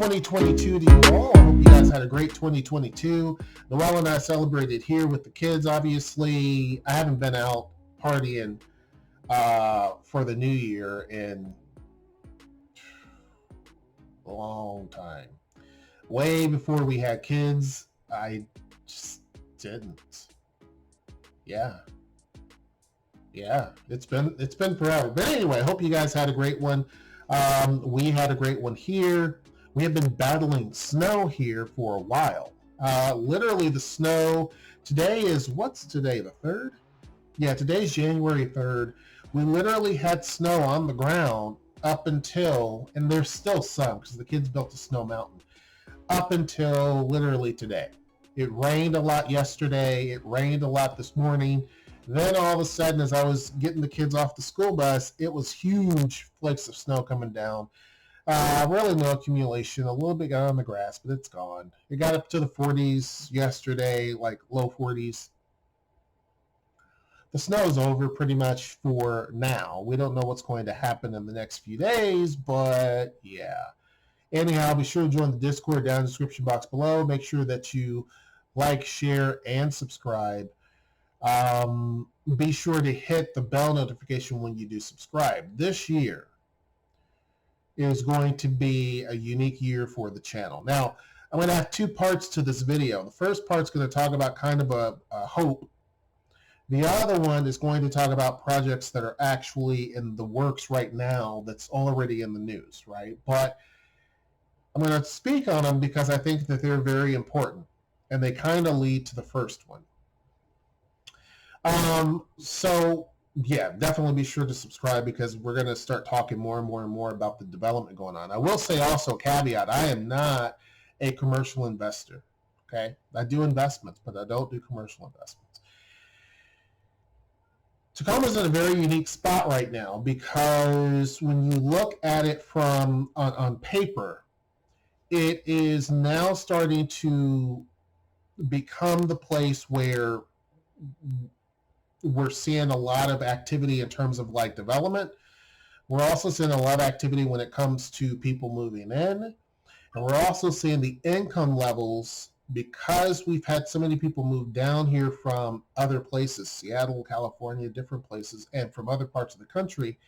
2022 to you all. I hope you guys had a great 2022. Noelle and I celebrated here with the kids, obviously. I haven't been out partying for the new year in a long time. Way before we had kids, I just didn't. Yeah, it's been forever. But anyway, I hope you guys had a great one. We had a great one here. We have been battling snow here for a while. Literally the snow. Today is, what's today, the 3rd? Yeah, today's January 3rd. We literally had snow on the ground up until, and there's still some because the kids built a snow mountain, up until literally today. It rained a lot yesterday. It rained a lot this morning. Then all of a sudden, as I was getting the kids off the school bus, it was huge flakes of snow coming down. Really no accumulation. A little bit got on the grass, but it's gone. It got up to the 40s yesterday, like low 40s. The snow is over pretty much for now. We don't know what's going to happen in the next few days, but yeah. Anyhow, be sure to join the Discord down in the description box below. Make sure that you like, share, and subscribe. Be sure to hit the bell notification when you do subscribe. This year is going to be a unique year for the channel. Now, I'm going to have two parts to this video. The first part's going to talk about kind of a hope. The other one is going to talk about projects that are actually in the works right now that's already in the news, right? But I'm going to speak on them because I think that they're very important, and they kind of lead to the first one. So yeah, definitely be sure to subscribe because we're going to start talking more and more about the development going on. I will say also, caveat, I am not a commercial investor, okay? I do investments, but I don't do commercial investments. Tacoma's in a very unique spot right now because when you look at it from on paper, it is now starting to become the place where we're seeing a lot of activity in terms of like development. We're also seeing a lot of activity when it comes to people moving in. And we're also seeing the income levels, because we've had so many people move down here from other places, Seattle, California, different places, and from other parts of the country.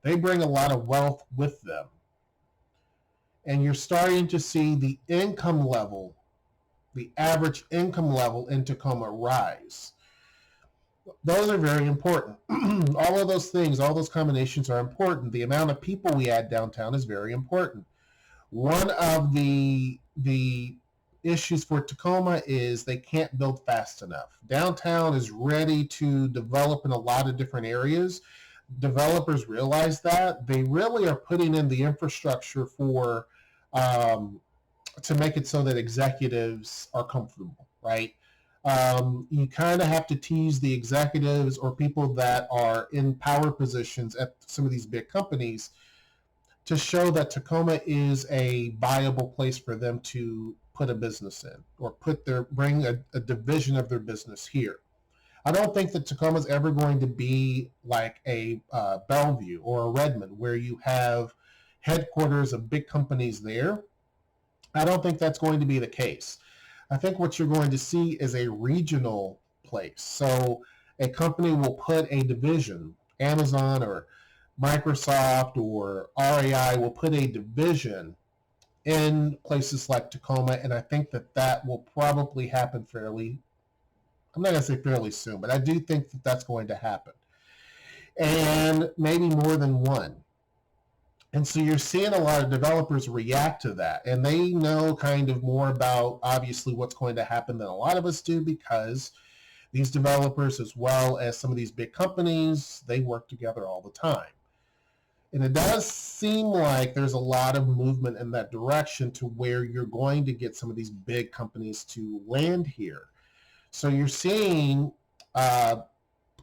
They bring a lot of wealth with them. And you're starting to see the income level, the average income level in Tacoma rise. Those are very important. All of those things, all those combinations are important. The amount of people we add downtown is very important. One of the issues for Tacoma is they can't build fast enough. Downtown is ready to develop in a lot of different areas. Developers realize that. They really are putting in the infrastructure for to make it so that executives are comfortable, right? You kind of have to tease the executives or people that are in power positions at some of these big companies to show that Tacoma is a viable place for them to put a business in or bring a division of their business here. I don't think that Tacoma is ever going to be like a Bellevue or a Redmond where you have headquarters of big companies there. I don't think that's going to be the case. I think what you're going to see is a regional place. So a company will put a division, Amazon or Microsoft or REI will put a division in places like Tacoma, and I think that that will probably happen fairly, I'm not going to say fairly soon, but I do think that that's going to happen. And maybe more than one. And so you're seeing a lot of developers react to that, and they know kind of more about obviously what's going to happen than a lot of us do, because these developers, as well as some of these big companies, they work together all the time. And it does seem like there's a lot of movement in that direction to where you're going to get some of these big companies to land here. So you're seeing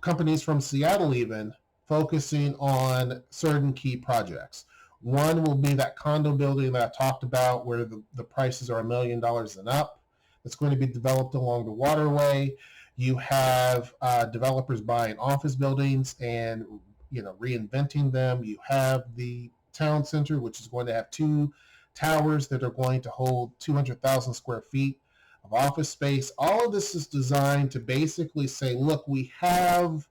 companies from Seattle even focusing on certain key projects. One will be that condo building that I talked about where the prices are $1 million and up. It's going to be developed along the waterway. You have developers buying office buildings and reinventing them. You have the town center, which is going to have 2 towers that are going to hold 200,000 square feet of office space. All of this is designed to basically say, look, we have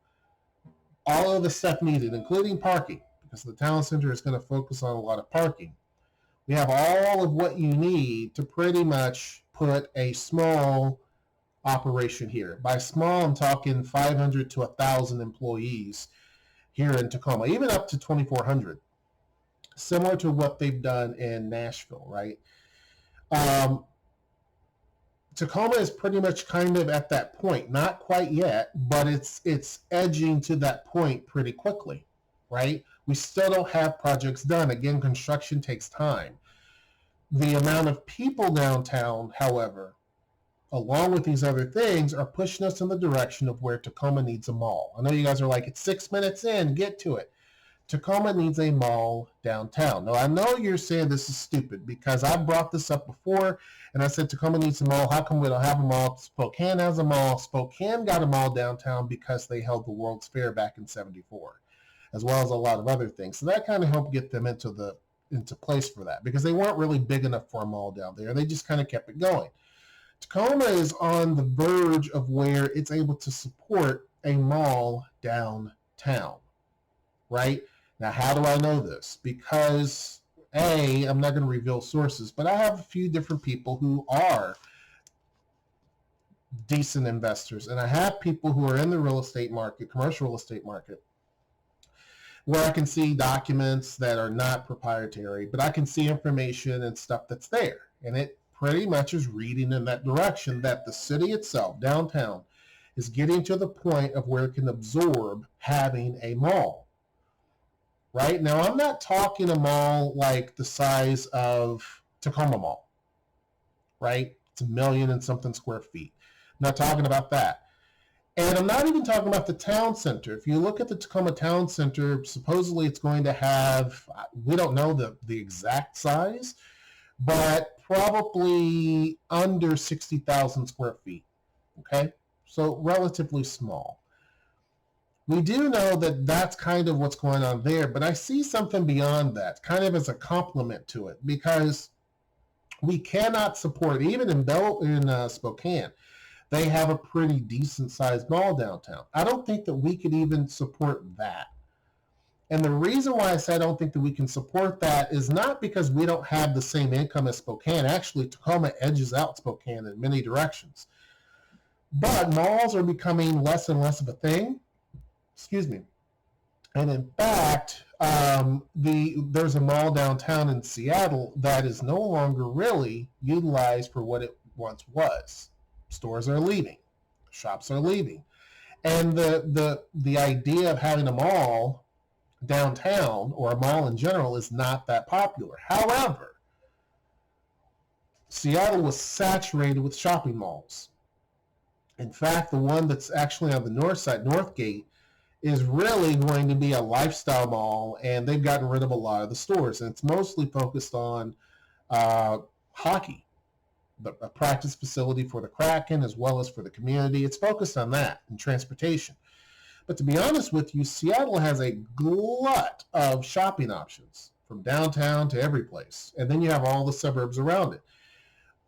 all of the stuff needed, including parking, because the town center is going to focus on a lot of parking. We have all of what you need to pretty much put a small operation here. By small, I'm talking 500 to 1,000 employees here in Tacoma, even up to 2,400, similar to what they've done in Nashville, right? Tacoma is pretty much kind of at that point, not quite yet, but it's edging to that point pretty quickly, right? We still don't have projects done. Again, construction takes time. The amount of people downtown, however, along with these other things, are pushing us in the direction of where Tacoma needs a mall. I know you guys are like, it's 6 minutes in, get to it. Tacoma needs a mall downtown. Now, I know you're saying this is stupid because I brought this up before and I said Tacoma needs a mall. How come we don't have a mall? Spokane has a mall. Spokane got a mall downtown because they held the World's Fair back in '74, as well as a lot of other things. So that kind of helped get them into place for that because they weren't really big enough for a mall down there. They just kind of kept it going. Tacoma is on the verge of where it's able to support a mall downtown, right? Now, how do I know this? Because, A, I'm not going to reveal sources, but I have a few different people who are decent investors, and I have people who are in the real estate market, commercial real estate market, where I can see documents that are not proprietary, but I can see information and stuff that's there. And it pretty much is reading in that direction that the city itself, downtown, is getting to the point of where it can absorb having a mall. Right? Now, I'm not talking a mall like the size of Tacoma Mall, right? It's 1 million and something square feet. I'm not talking about that. And I'm not even talking about the town center. If you look at the Tacoma Town Center, supposedly it's going to have, we don't know the exact size, but probably under 60,000 square feet, okay? So relatively small. We do know that that's kind of what's going on there, but I see something beyond that, kind of as a complement to it, because we cannot support, even in Spokane, they have a pretty decent sized mall downtown. I don't think that we could even support that. And the reason why I say I don't think that we can support that is not because we don't have the same income as Spokane. Actually, Tacoma edges out Spokane in many directions. But malls are becoming less and less of a thing. Excuse me. And in fact, there's a mall downtown in Seattle that is no longer really utilized for what it once was. Stores are leaving. Shops are leaving. And the idea of having a mall downtown, or a mall in general, is not that popular. However, Seattle was saturated with shopping malls. In fact, the one that's actually on the north side, Northgate, is really going to be a lifestyle mall, and they've gotten rid of a lot of the stores, and it's mostly focused on hockey, a practice facility for the Kraken as well as for the community. It's focused on that and transportation. But to be honest with you, Seattle has a glut of shopping options from downtown to every place, and then you have all the suburbs around it.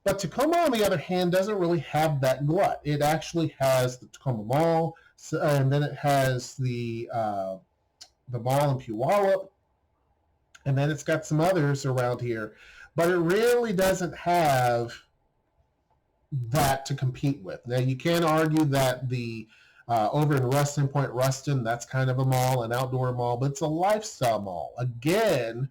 But Tacoma, on the other hand, doesn't really have that glut. It actually has the Tacoma Mall, and then it has the mall in Puyallup, and then it's got some others around here. But it really doesn't have that to compete with. Now, you can argue that the over in Ruston, Point Ruston, that's kind of a mall, an outdoor mall, but it's a lifestyle mall. Again,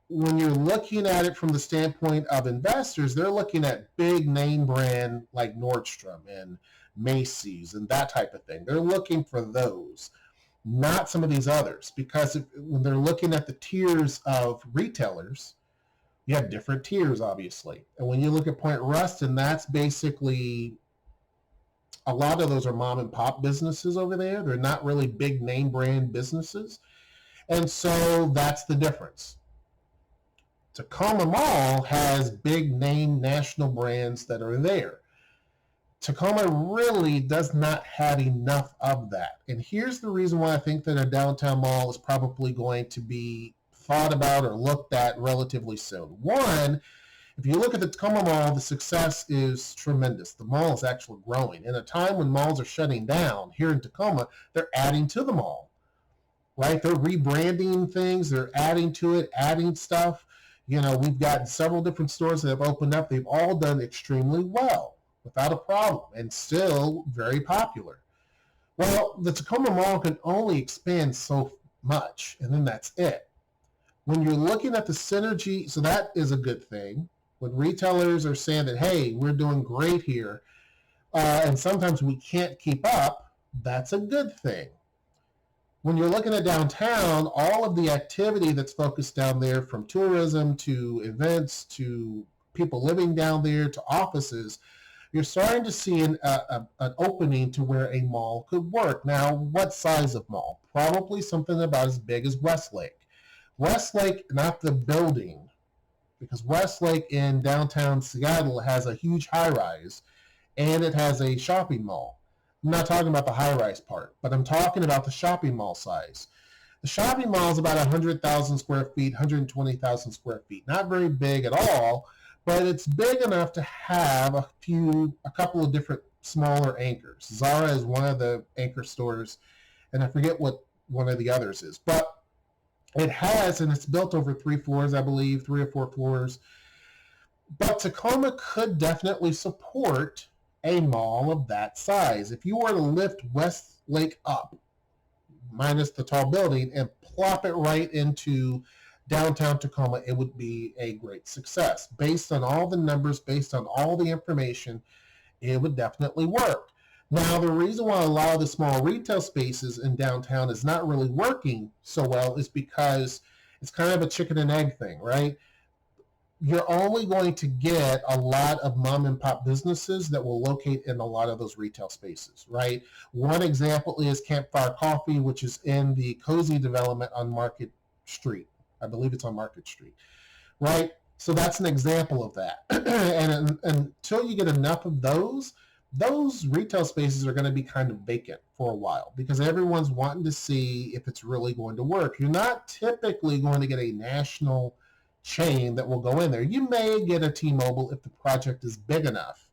when you're looking at it from the standpoint of investors, they're looking at big name brand like Nordstrom and Macy's and that type of thing. They're looking for those, not some of these others, because when they're looking at the tiers of retailers, you have different tiers, obviously. And when you look at Point Ruston, that's basically, a lot of those are mom and pop businesses over there. They're not really big name brand businesses. And so that's the difference. Tacoma Mall has big name national brands that are there. Tacoma really does not have enough of that. And here's the reason why I think that a downtown mall is probably going to be thought about or looked at relatively soon. One, if you look at the Tacoma Mall, the success is tremendous. The mall is actually growing. In a time when malls are shutting down here in Tacoma, they're adding to the mall, right? They're rebranding things, they're adding to it, adding stuff. We've got several different stores that have opened up. They've all done extremely well without a problem and still very popular. Well, the Tacoma Mall can only expand so much, and then that's it. When you're looking at the synergy, so that is a good thing. When retailers are saying that, hey, we're doing great here, and sometimes we can't keep up, that's a good thing. When you're looking at downtown, all of the activity that's focused down there, from tourism to events to people living down there to offices, you're starting to see an opening to where a mall could work. Now, what size of mall? Probably something about as big as Westlake. Westlake, not the building, because Westlake in downtown Seattle has a huge high-rise, and it has a shopping mall. I'm not talking about the high-rise part, but I'm talking about the shopping mall size. The shopping mall is about 100,000 square feet, 120,000 square feet. Not very big at all, but it's big enough to have a couple of different smaller anchors. Zara is one of the anchor stores, and I forget what one of the others is. But it has, and it's built over 3 floors, I believe, 3 or 4 floors. But Tacoma could definitely support a mall of that size. If you were to lift Westlake up, minus the tall building, and plop it right into downtown Tacoma, it would be a great success. Based on all the numbers, based on all the information, it would definitely work. Now, the reason why a lot of the small retail spaces in downtown is not really working so well is because it's kind of a chicken and egg thing, right? You're only going to get a lot of mom and pop businesses that will locate in a lot of those retail spaces, right? One example is Campfire Coffee, which is in the Cozy development on Market Street. I believe it's on Market Street, right? So that's an example of that. And until you get enough of those retail spaces are going to be kind of vacant for a while because everyone's wanting to see if it's really going to work. You're not typically going to get a national chain that will go in there. You may get a T-Mobile if the project is big enough,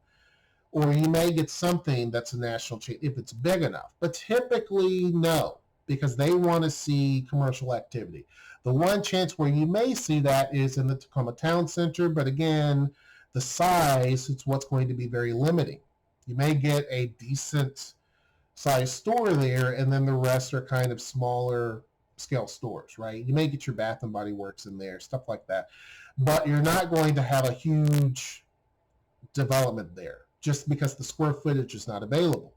or you may get something that's a national chain if it's big enough. But typically, no, because they want to see commercial activity. The one chance where you may see that is in the Tacoma Town Center, but again, the size, it's what's going to be very limiting. You may get a decent sized store there, and then the rest are kind of smaller scale stores, right? You may get your Bath and Body Works in there, stuff like that. But you're not going to have a huge development there just because the square footage is not available.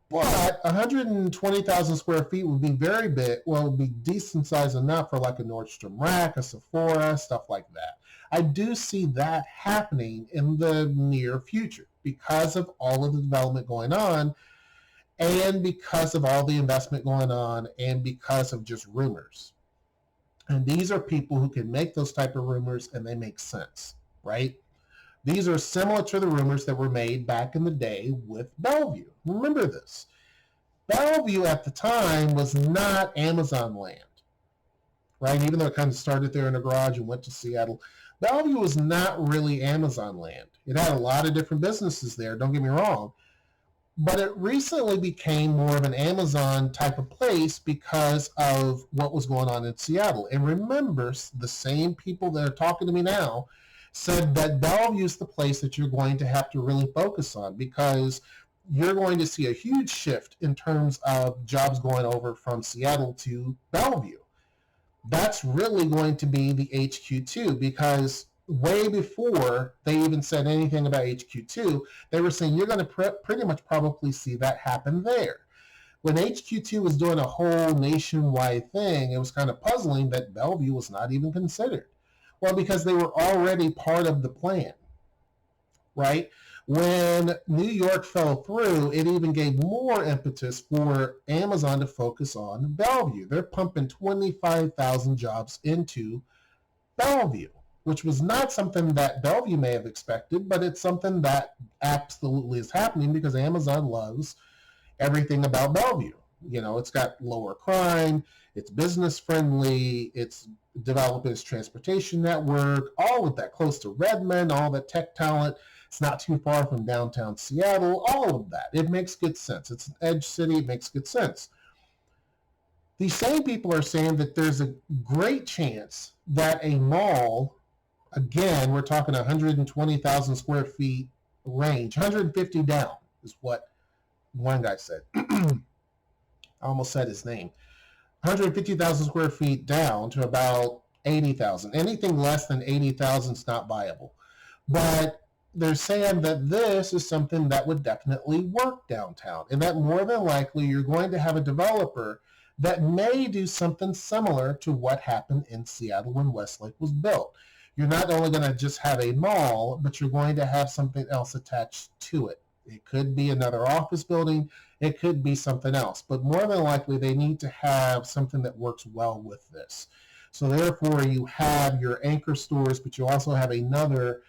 But 120,000 square feet would be very big. Well, it would be decent size enough for like a Nordstrom Rack, a Sephora, stuff like that. I do see that happening in the near future because of all of the development going on, and because of all the investment going on, and because of just rumors. And these are people who can make those type of rumors, and they make sense, right? These are similar to the rumors that were made back in the day with Bellevue. Remember this. Bellevue at the time was not Amazon land, right? Even though it kind of started there in a garage and went to Seattle, Bellevue was not really Amazon land. It had a lot of different businesses there, don't get me wrong. But it recently became more of an Amazon type of place because of what was going on in Seattle. And remember, the same people that are talking to me now said that Bellevue is the place that you're going to have to really focus on, because you're going to see a huge shift in terms of jobs going over from Seattle to Bellevue. That's really going to be the HQ2, because way before they even said anything about HQ2, they were saying you're going to pretty much probably see that happen there. When HQ2 was doing a whole nationwide thing, it was kind of puzzling that Bellevue was not even considered. Well, because they were already part of the plan, right? When New York fell through, it even gave more impetus for Amazon to focus on Bellevue. They're pumping 25,000 jobs into Bellevue, which was not something that Bellevue may have expected, but it's something that absolutely is happening because Amazon loves everything about Bellevue. It's got lower crime, it's business friendly, it's developing its transportation network, all of that, close to Redmond, all the tech talent. It's not too far from downtown Seattle, all of that. It makes good sense. It's an edge city, it makes good sense. These same people are saying that there's a great chance that a mall, again, we're talking 120,000 square feet range, 150 down is what one guy said. I almost said his name. 150,000 square feet down to about 80,000. Anything less than 80,000 is not viable. But they're saying that this is something that would definitely work downtown, and that more than likely you're going to have a developer that may do something similar to what happened in Seattle when Westlake was built. You're not only going to just have a mall, but you're going to have something else attached to it. It could be another office building. It could be something else. But more than likely, they need to have something that works well with this. So therefore, you have your anchor stores, but you also have another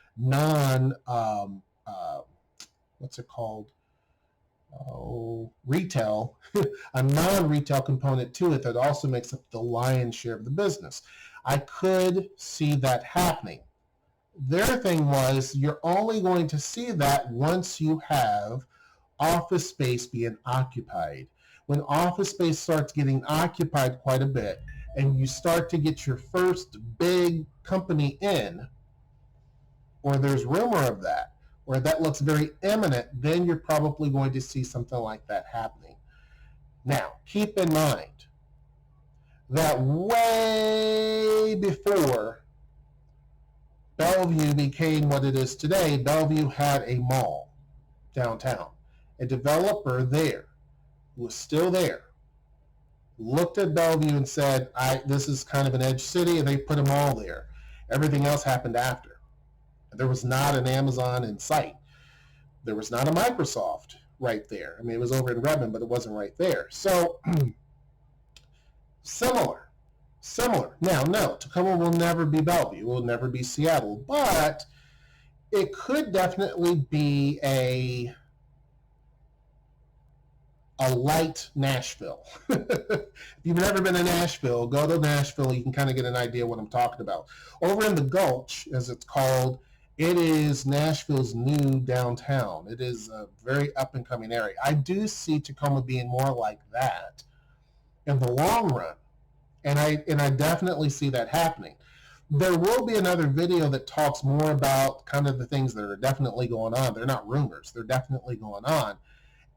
what's it called? Retail, a non-retail component to it that also makes up the lion's share of the business. I could see that happening. Their thing was you're only going to see that once you have office space being occupied. When office space starts getting occupied quite a bit and you start to get your first big company in, or there's rumor of that, or that looks very imminent, then you're probably going to see something like that happening. Now, keep in mind that way before Bellevue became what it is today, Bellevue had a mall downtown. A developer there, who was still there, looked at Bellevue and said, this is kind of an edge city, and they put a mall there. Everything else happened after. There was not an Amazon in sight. There was not a Microsoft right there. I mean, it was over in Redmond, but it wasn't right there. So, similar. Now, no, Tacoma will never be Bellevue. It will never be Seattle. But it could definitely be a light Nashville. If you've never been to Nashville, go to Nashville. You can kind of get an idea what I'm talking about. Over in the Gulch, as it's called, it is Nashville's new downtown. It is a very up-and-coming area. I do see Tacoma being more like that in the long run, and I definitely see that happening. There will be another video that talks more about kind of the things that are definitely going on. They're not rumors. They're definitely going on,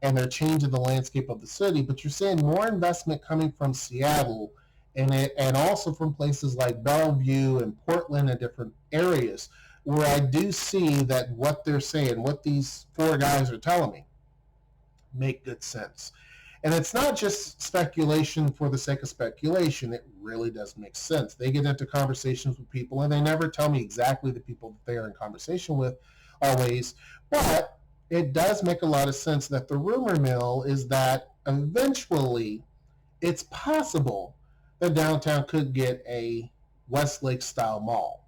and they're changing the landscape of the city. But you're seeing more investment coming from Seattle and also from places like Bellevue and Portland and different areas, where I do see that what they're saying, what these four guys are telling me, make good sense. And it's not just speculation for the sake of speculation. It really does make sense. They get into conversations with people, and they never tell me exactly the people that they're in conversation with always, but it does make a lot of sense that the rumor mill is that eventually it's possible that downtown could get a Westlake style mall.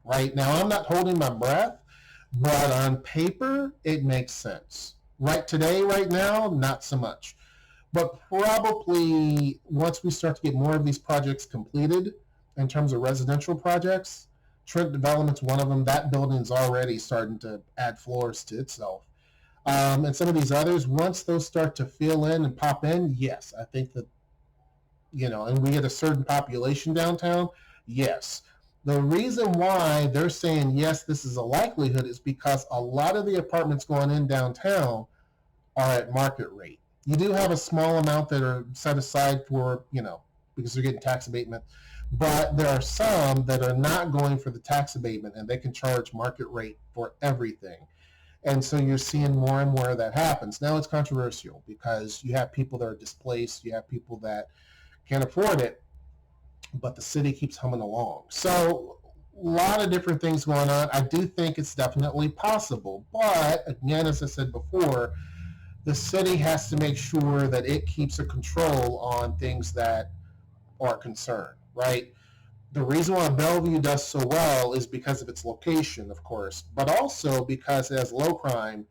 Right now, I'm not holding my breath, but on paper, it makes sense. Right today, right now, not so much. But probably once we start to get more of these projects completed in terms of residential projects, Trent Development's one of them. That building's already starting to add floors to itself. And some of these others, once those start to fill in and pop in, yes, I think that, and we get a certain population downtown, yes. The reason why they're saying, yes, this is a likelihood is because a lot of the apartments going in downtown are at market rate. You do have a small amount that are set aside for, because they're getting tax abatement, but there are some that are not going for the tax abatement, and they can charge market rate for everything. And so you're seeing more and more of that happens. Now it's controversial because you have people that are displaced, you have people that can't afford it, but the city keeps humming along. So a lot of different things going on. I do think it's definitely possible. But again, as I said before, the city has to make sure that it keeps a control on things that are concerned, right? The reason why Bellevue does so well is because of its location, of course, but also because it has low crime.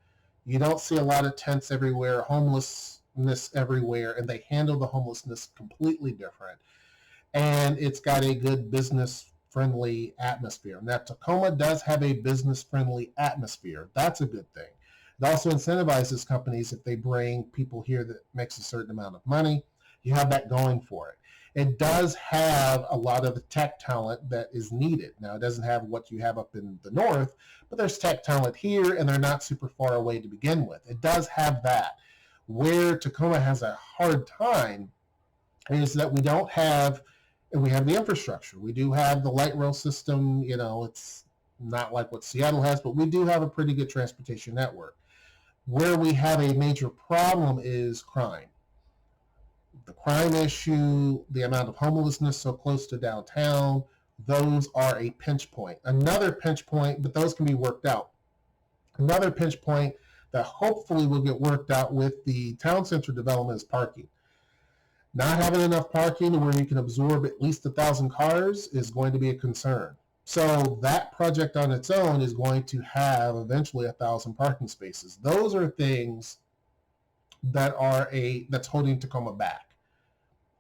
You don't see a lot of tents everywhere. Homeless homelessness everywhere, and they handle the homelessness completely different. And it's got a good business-friendly atmosphere. Now, Tacoma does have a business-friendly atmosphere. That's a good thing. It also incentivizes companies if they bring people here that makes a certain amount of money. You have that going for it. It does have a lot of the tech talent that is needed. Now, it doesn't have what you have up in the north, but there's tech talent here, and they're not super far away to begin with. It does have that. Where Tacoma has a hard time is that we don't have, and we have the infrastructure. We do have the light rail system. You know, it's not like what Seattle has, but we do have a pretty good transportation network. Where we have a major problem is crime. The crime issue, the amount of homelessness so close to downtown, those are a pinch point. Another pinch point, but those can be worked out. Another pinch point that hopefully will get worked out with the town center development is parking. Not having enough parking where you can absorb at least 1,000 cars is going to be a concern. So that project on its own is going to have eventually 1,000 parking spaces. Those are things that are that's holding Tacoma back.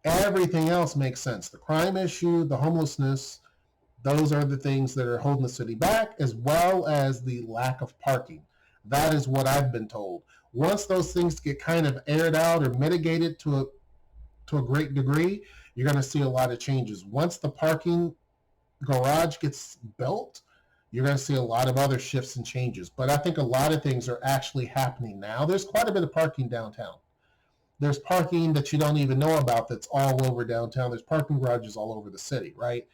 Everything else makes sense. The crime issue, the homelessness, those are the things that are holding the city back, as well as the lack of parking. That is what I've been told. Once those things get kind of aired out or mitigated to a great degree, you're going to see a lot of changes. Once the parking garage gets built, you're going to see a lot of other shifts and changes. But I think a lot of things are actually happening now. There's quite a bit of parking downtown. There's parking that you don't even know about that's all over downtown. There's parking garages all over the city, right?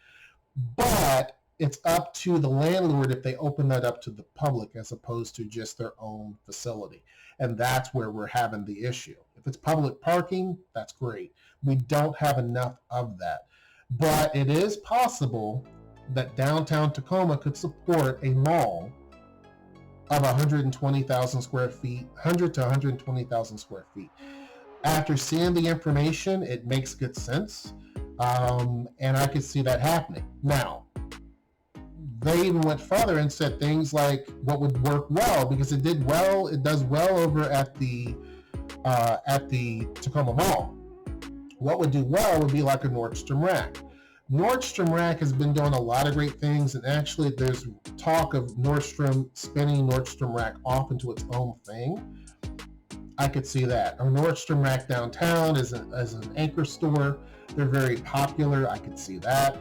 But it's up to the landlord if they open that up to the public as opposed to just their own facility. And that's where we're having the issue. If it's public parking, that's great. We don't have enough of that. But it is possible that downtown Tacoma could support a mall of 120,000 square feet, 100 to 120,000 square feet. After seeing the information, it makes good sense. And I could see that happening. Now, they even went further and said things like what would work well, because it does well over at the Tacoma Mall. What would do well would be like a Nordstrom Rack. Nordstrom Rack has been doing a lot of great things, and actually there's talk of Nordstrom spinning Nordstrom Rack off into its own thing. I could see that. Or Nordstrom Rack downtown as an anchor store. They're very popular. I could see that.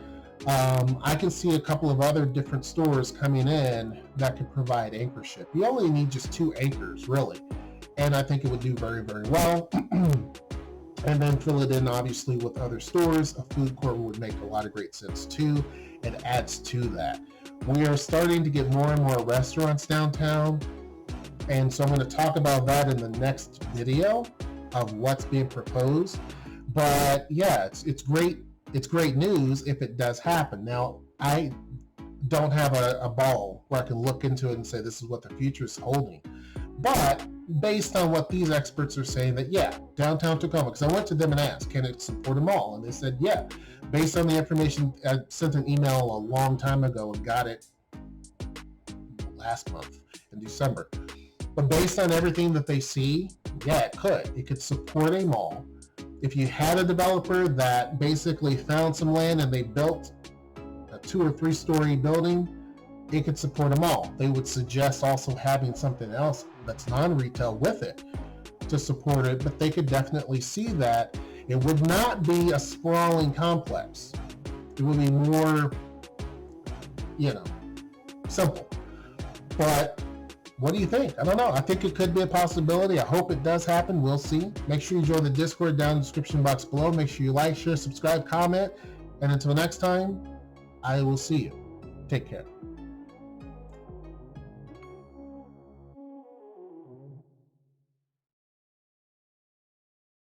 I can see a couple of other different stores coming in that could provide anchorship. You only need just 2 anchors, really. And I think it would do very, very well. And then fill it in, obviously, with other stores. A food court would make a lot of great sense, too. It adds to that. We are starting to get more and more restaurants downtown. And so I'm going to talk about that in the next video of what's being proposed. But yeah, it's great. It's great news if it does happen. Now, I don't have a ball where I can look into it and say this is what the future is holding. But based on what these experts are saying, that yeah, downtown Tacoma, because I went to them and asked, can it support a mall? And they said, yeah. Based on the information, I sent an email a long time ago and got it last month in December. But based on everything that they see, yeah, it could. It could support a mall. If you had a developer that basically found some land and they built a 2 or 3 story building, it could support a mall. They would suggest also having something else that's non-retail with it to support it, but they could definitely see that. It would not be a sprawling complex. It would be more, simple. But what do you think? I don't know. I think it could be a possibility. I hope it does happen. We'll see. Make sure you join the Discord down in the description box below. Make sure you like, share, subscribe, comment. And until next time, I will see you. Take care.